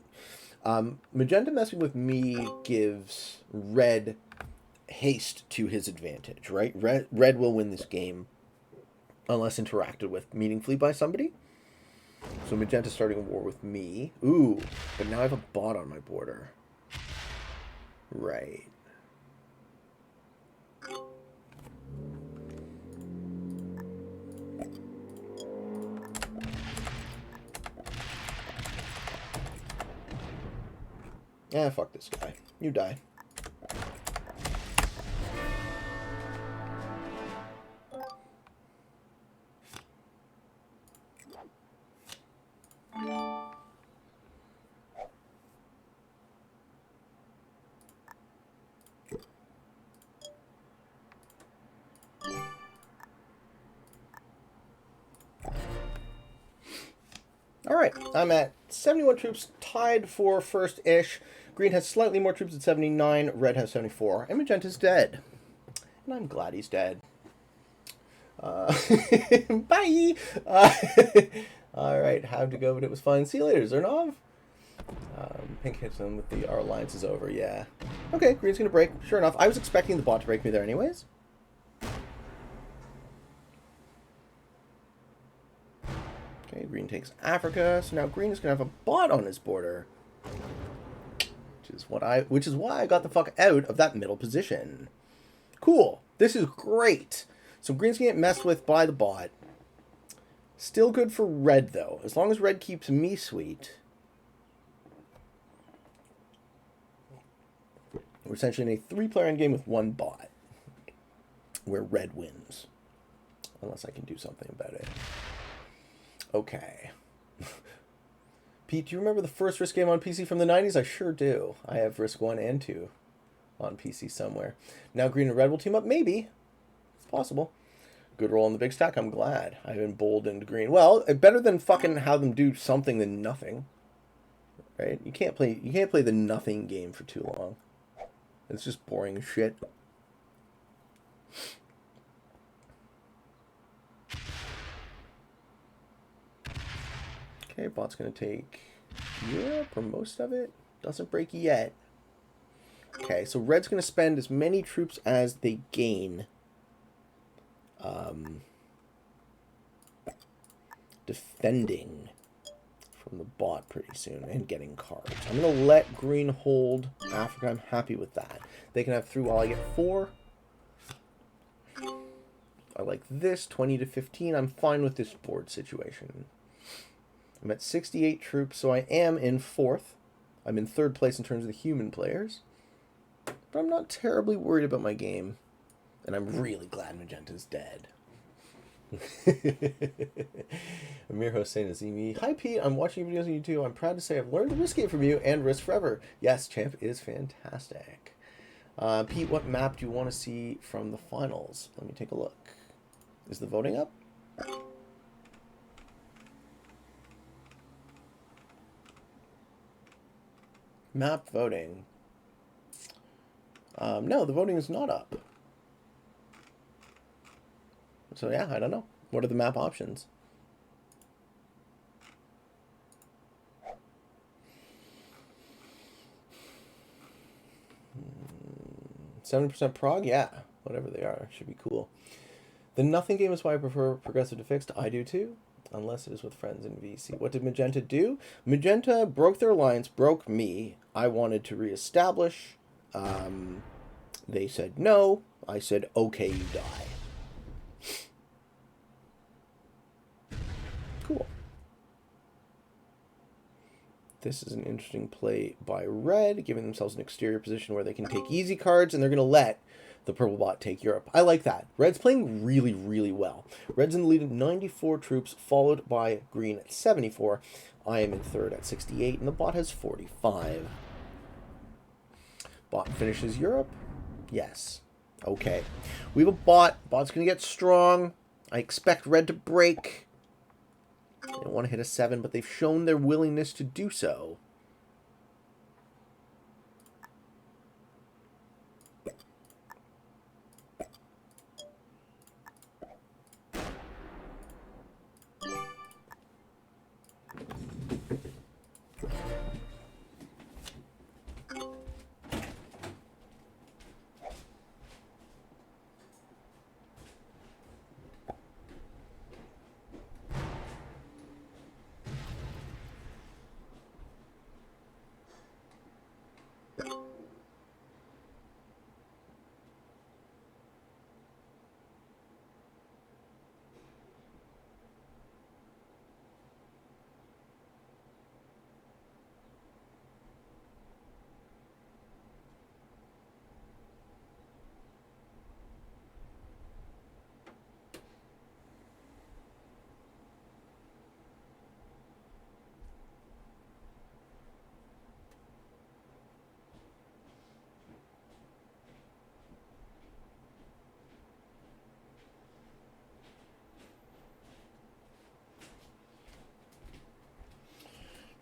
Magenta messing with me gives red haste to his advantage, right? Red will win this game unless interacted with meaningfully by somebody. So Magenta starting a war with me. Ooh, but now I have a bot on my border. Right. Eh, fuck this guy. You die. Alright, I'm at 71 troops, tied for first-ish. Green has slightly more troops at 79, red has 74, and Magenta's dead. And I'm glad he's dead. Bye! Alright, how'd it go? But it was fun. See you later, Zernov. Pink hits him with the our alliance is over, yeah. Okay, green's gonna break. Sure enough, I was expecting the bot to break me there anyways. Okay, green takes Africa, so now green is gonna have a bot on his border. Which is why I got the fuck out of that middle position. Cool. This is great. So green's gonna get messed with by the bot. Still good for red though. As long as red keeps me sweet. We're essentially in a 3-player endgame with 1 bot. Where red wins. Unless I can do something about it. Okay. Pete, do you remember the first Risk game on PC from the 90s? I sure do. I have Risk 1 and 2 on PC somewhere. Now green and red will team up? Maybe. Possible. Good roll on the big stack. I'm glad. I've emboldened green. Well, better than fucking have them do something than nothing. Right? You can't play the nothing game for too long. It's just boring as shit. Okay, bot's gonna take Europe or most of it. Doesn't break yet. Okay, so red's gonna spend as many troops as they gain. Defending from the bot pretty soon and getting cards. I'm going to let green hold Africa. I'm happy with that. They can have 3 while I get 4. I like this, 20 to 15. I'm fine with this board situation. I'm at 68 troops, so I am in 4th. I'm in 3rd place in terms of the human players. But I'm not terribly worried about my game. And I'm really glad Magenta's dead. Amir Hossein Azimi. Hi Pete, I'm watching videos on YouTube. I'm proud to say I've learned to risk it from you and risk forever. Yes, champ is fantastic. Pete, what map do you want to see from the finals? Let me take a look. Is the voting up? Map voting. No, the voting is not up. So yeah, I don't know. What are the map options? %, prog? Yeah, whatever they are. Should be cool. The nothing game is why I prefer progressive to fixed. I do too, unless it is with friends in VC. What did Magenta do? Magenta broke their alliance, broke me. I wanted to reestablish. They said no. I said, okay, you die. Cool. This is an interesting play by red, giving themselves an exterior position where they can take easy cards, and they're going to let the purple bot take Europe. I like that. Red's playing really, really well. Red's in the lead at 94 troops, followed by green at 74. I am in 3rd at 68, and the bot has 45. Bot finishes Europe? Yes. Okay. We have a bot. Bot's going to get strong. I expect red to break. They don't want to hit a 7, but they've shown their willingness to do so.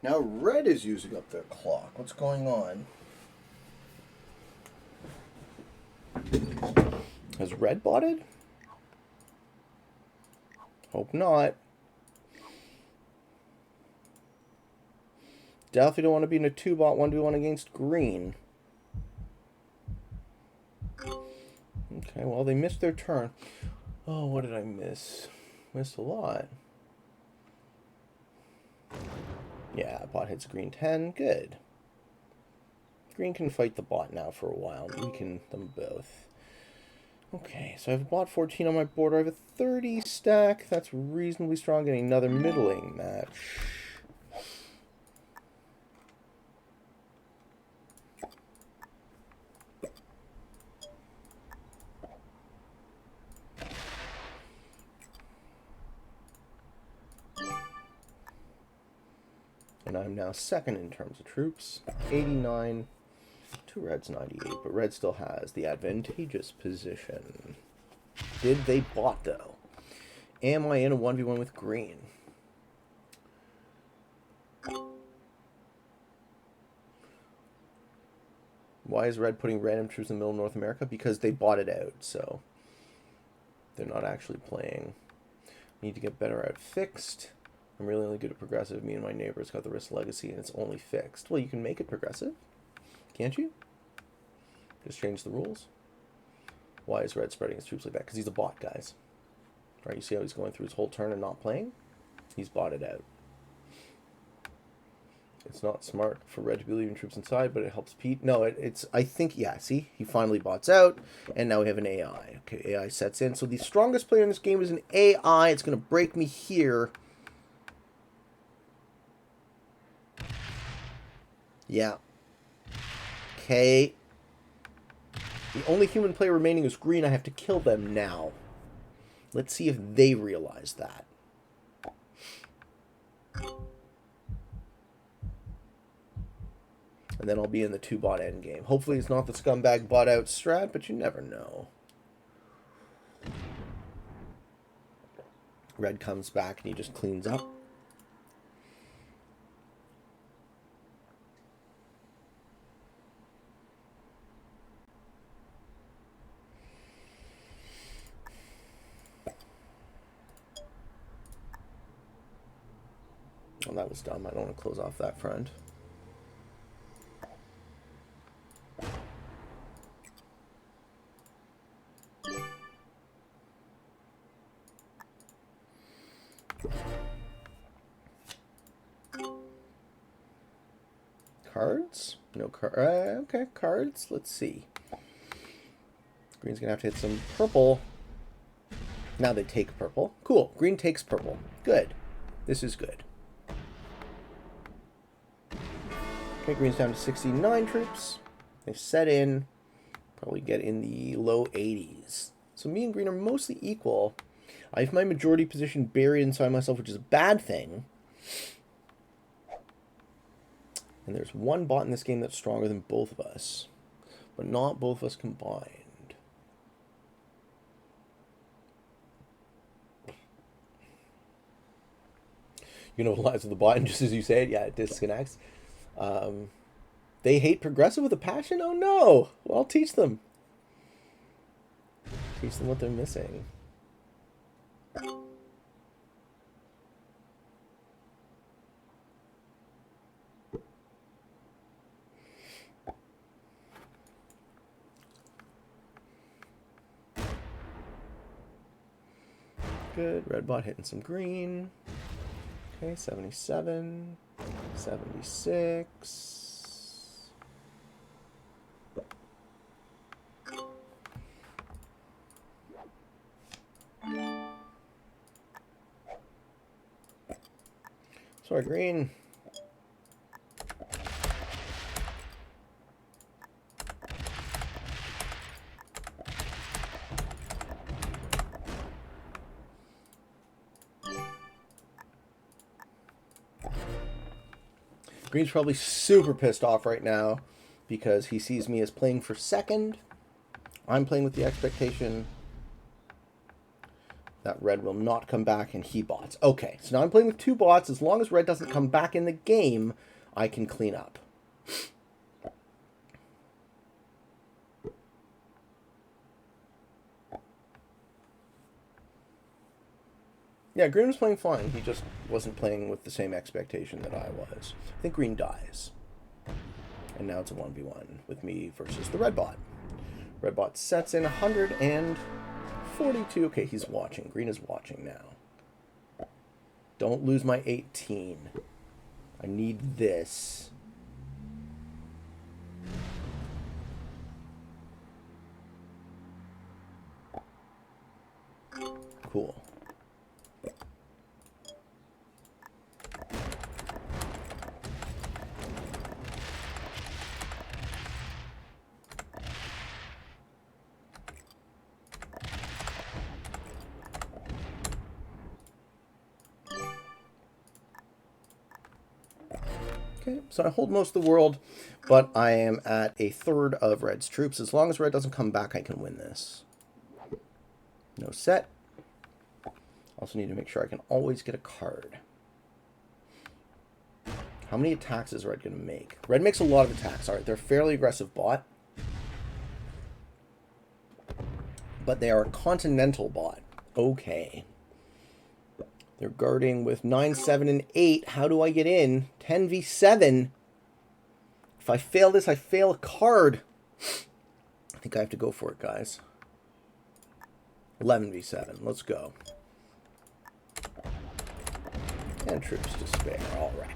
Now red is using up their clock. What's going on? Has red botted? Hope not. Definitely don't want to be in a 2-bot 1v1 against green. Okay, well, they missed their turn. Oh, what did I miss? Missed a lot. Yeah, bot hits green 10. Good. Green can fight the bot now for a while. Weaken them both. Okay, so I have bot 14 on my board. I have a 30 stack. That's reasonably strong. Getting another middling match. And I'm now 2nd in terms of troops. 89 to red's 98, but red still has the advantageous position. Did they bot, though? Am I in a 1v1 with green? Why is red putting random troops in the middle of North America? Because they bought it out, so they're not actually playing. Need to get better at fixed. I'm really only good at progressive. Me and my neighbors got the risk legacy, and it's only fixed. Well, you can make it progressive, can't you? Just change the rules. Why is red spreading his troops like that? Because he's a bot, guys. Right? You see how he's going through his whole turn and not playing? He's bought it out. It's not smart for red to be leaving troops inside, but it helps Pete. No, it's, I think, yeah, see? He finally bots out, and now we have an AI. Okay, AI sets in. So the strongest player in this game is an AI. It's going to break me here. Yeah. Okay. The only human player remaining is green. I have to kill them now. Let's see if they realize that. And then I'll be in the 2-bot endgame. Hopefully it's not the scumbag bot out strat, but you never know. Red comes back and he just cleans up. Oh, that was dumb. I don't want to close off that front. Cards? No card. Okay, cards. Let's see. Green's going to have to hit some purple. Now they take purple. Cool. Green takes purple. Good. This is good. Okay, green's down to 69 troops. They set in. Probably get in the low 80s. So me and green are mostly equal. I have my majority position buried inside myself, which is a bad thing. And there's one bot in this game that's stronger than both of us. But not both of us combined. You know the lies of the bot, and just as you say it, yeah, it disconnects. They hate progressive with a passion? Oh no! Well, I'll teach them. Teach them what they're missing. Good. Red bot hitting some green. Okay, 77. 76. Sorry, green. Green's probably super pissed off right now because he sees me as playing for second. I'm playing with the expectation that red will not come back and he bots. Okay, so now I'm playing with 2 bots. As long as red doesn't come back in the game, I can clean up. Yeah, green was playing fine. He just wasn't playing with the same expectation that I was. I think green dies. And now it's a 1v1 with me versus the red bot. Red bot sets in 142. Okay, he's watching. Green is watching now. Don't lose my 18. I need this. Cool. Okay, so I hold most of the world, but I am at 1/3 of red's troops. As long as red doesn't come back, I can win this. No set. Also need to make sure I can always get a card. How many attacks is red going to make? Red makes a lot of attacks. Alright, they're a fairly aggressive bot. But they are a continental bot. Okay. They're guarding with 9, 7, and 8. How do I get in? 10v7. If I fail this, I fail a card. I think I have to go for it, guys. 11v7. Let's go. And troops to spare. All right.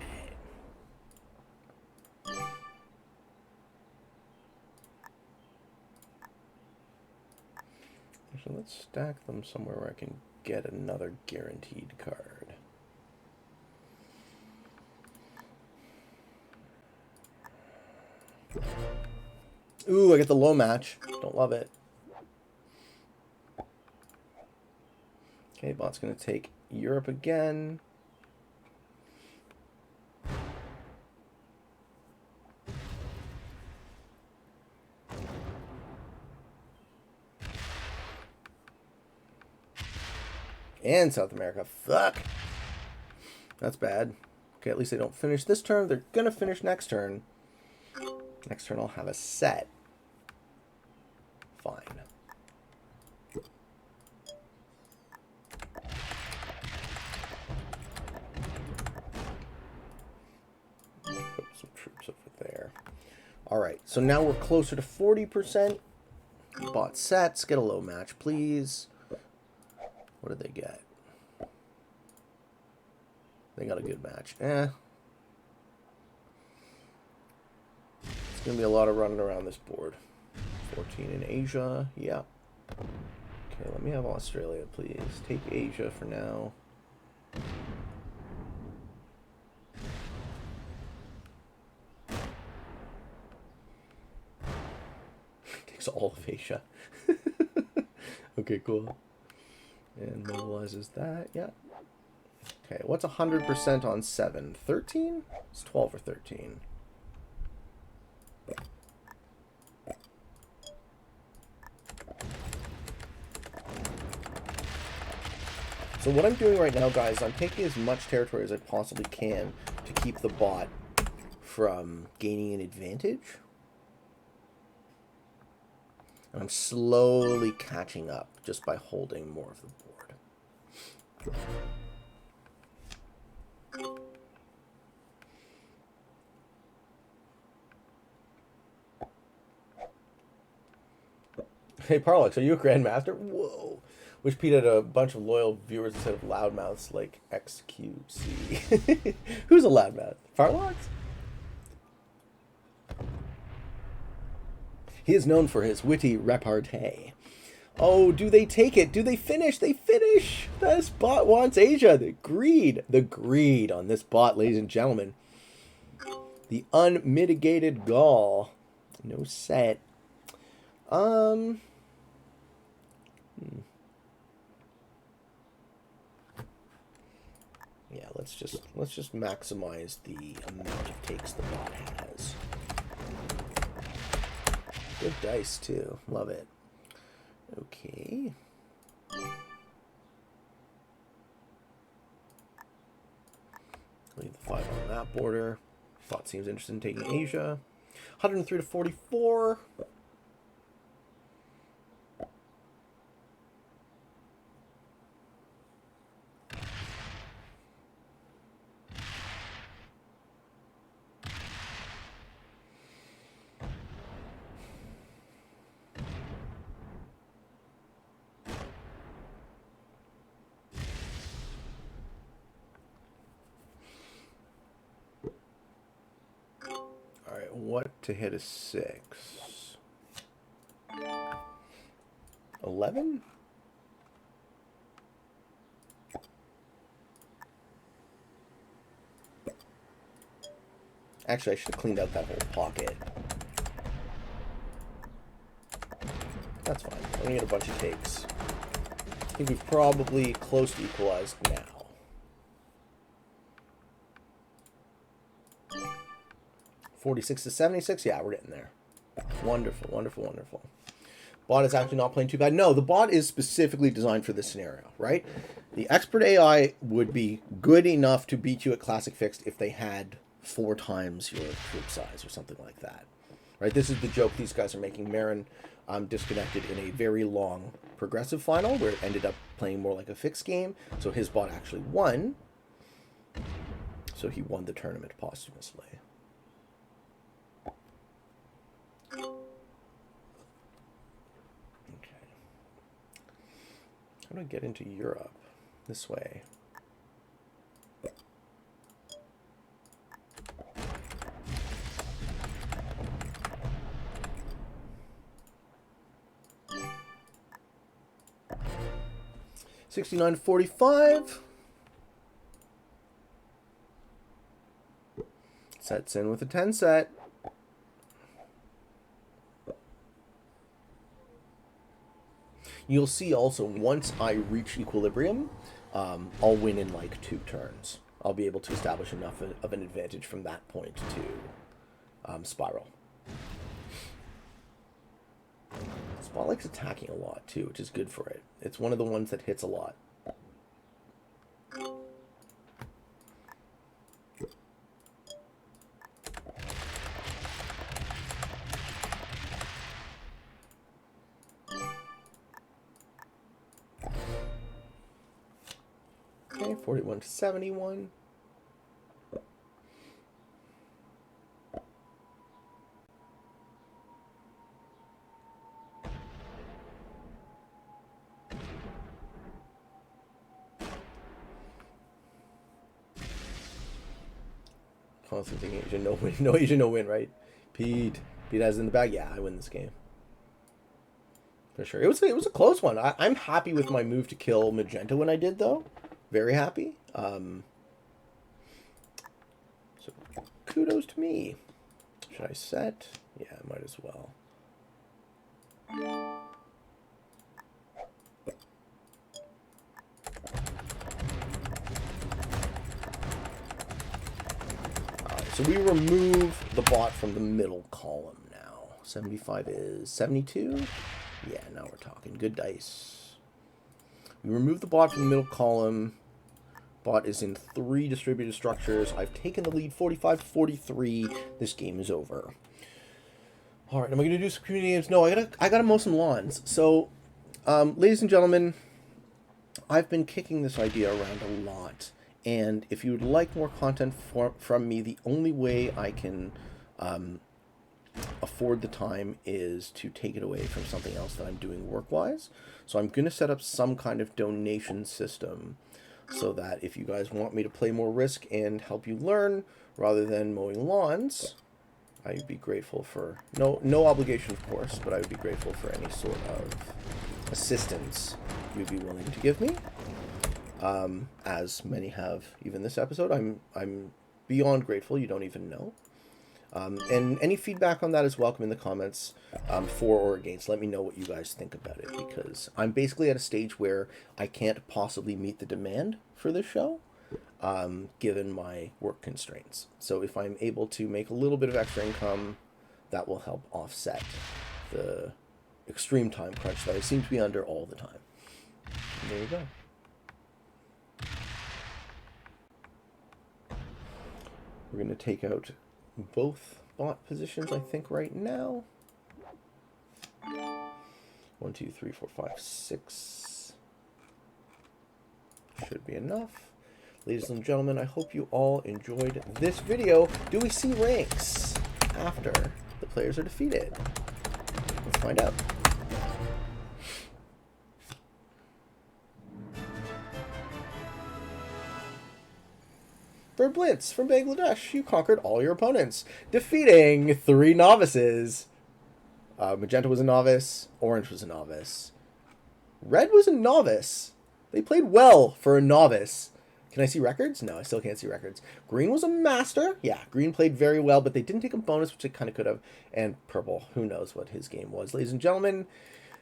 So let's stack them somewhere where I can get another guaranteed card. Ooh, I get the low match. Don't love it. Okay, bot's going to take Europe again. And South America. Fuck. That's bad. Okay, at least they don't finish this turn. They're going to finish next turn. Next turn I'll have a set. Fine. Put some troops over there. Alright, so now we're closer to 40%. Bought sets. Get a low match, please. What did they get? They got a good match. It's going to be a lot of running around this board. 14 in Asia. Yeah. Okay, let me have Australia, please. Take Asia for now. Takes all of Asia. Okay, cool. And mobilizes that. Yeah. Okay, what's 100% on 7? 13? It's 12 or 13. So what I'm doing right now, guys, I'm taking as much territory as I possibly can to keep the bot from gaining an advantage. And I'm slowly catching up just by holding more of the board. Hey, Parlux, are you a Grandmaster? Whoa. Wish Pete had a bunch of loyal viewers instead of loudmouths like XQC. Who's a loudmouth? Parlux? He is known for his witty repartee. Oh, do they take it? Do they finish? They finish! This bot wants Asia. The greed. The greed on this bot, ladies and gentlemen. The unmitigated gall. No set. Yeah, let's just maximize the amount of takes the bot has. Good dice too. Love it. Okay. Leave the 5 on that border. Bot seems interested in taking Asia. 103 to 44. What to hit a 6? 11? Actually, I should have cleaned out that whole pocket. That's fine. I'm gonna get a bunch of takes. I think we've probably close to equalized now. 46 to 76? Yeah, we're getting there. Wonderful, wonderful, wonderful. bot is actually not playing too bad. No, the bot is specifically designed for this scenario, right? The expert AI would be good enough to beat you at Classic Fixed if they had 4 times your troop size or something like that, right? This is the joke these guys are making. Marin disconnected in a very long progressive final where it ended up playing more like a fixed game, so his bot actually won. So he won the tournament posthumously. Okay. How do I get into Europe? This way. $69.45. Sets in with a 10 set. You'll see also, once I reach equilibrium, I'll win in like 2 turns. I'll be able to establish enough of an advantage from that point to spiral. Spotlight's attacking a lot too, which is good for it. It's one of the ones that hits a lot. Okay, 41 to 71. Constant thinking Asian, no win, no Asian, no win, right? Pete has it in the bag. Yeah, I win this game for sure. It was a close one. I'm happy with my move to kill magenta when I did, though. Very happy. So kudos to me. Should I set? Yeah, I might as well. So we remove the bot from the middle column now. 75 is 72. Yeah, now we're talking. Good dice. We remove the bot from the middle column. Bot is in 3 distributed structures. I've taken the lead 45 to 43. This game is over. All right, am I going to do some community games? No, I gotta mow some lawns. So, ladies and gentlemen, I've been kicking this idea around a lot. And if you would like more content from me, the only way I can afford the time is to take it away from something else that I'm doing work-wise. So I'm going to set up some kind of donation system so that if you guys want me to play more Risk and help you learn rather than mowing lawns, I'd be grateful for, no obligation of course, but I would be grateful for any sort of assistance you'd be willing to give me. As many have even this episode. I'm beyond grateful. You don't even know. And any feedback on that is welcome in the comments, for or against. Let me know what you guys think about it, because I'm basically at a stage where I can't possibly meet the demand for this show, given my work constraints. So if I'm able to make a little bit of extra income, that will help offset the extreme time crunch that I seem to be under all the time. And there you go. We're going to take out both bot positions, I think, right now. 1, 2, 3, 4, 5, 6. Should be enough. Ladies and gentlemen, I hope you all enjoyed this video. Do we see ranks after the players are defeated? Let's find out. For Blitz from Bangladesh, you conquered all your opponents, defeating 3 novices. Magenta was a novice, Orange was a novice, Red was a novice. They played well for a novice. Can I see records? No, I still can't see records. Green was a master. Yeah, Green played very well, but they didn't take a bonus, which they kind of could have. And Purple, who knows what his game was. Ladies and gentlemen,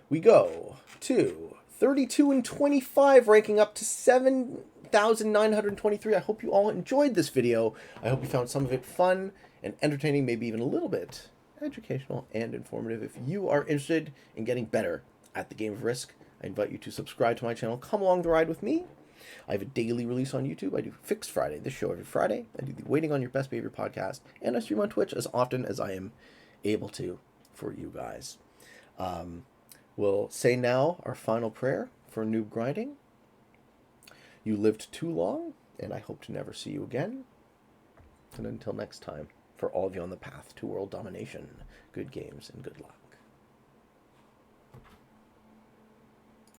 we go to 32 and 25, ranking up to 7,923. I hope you all enjoyed this video. I hope you found some of it fun and entertaining, maybe even a little bit educational, and informative. If you are interested in getting better at the game of Risk, I invite you to subscribe to my channel. Come along the ride with me. I have a daily release on YouTube. I do Fixed Friday, this show every Friday. I do the Waiting on Your Best Behavior podcast, and I stream on Twitch as often as I am able to for you guys. We'll say now our final prayer for Noob Grinding. You lived too long, and I hope to never see you again. And until next time, for all of you on the path to world domination, good games and good luck.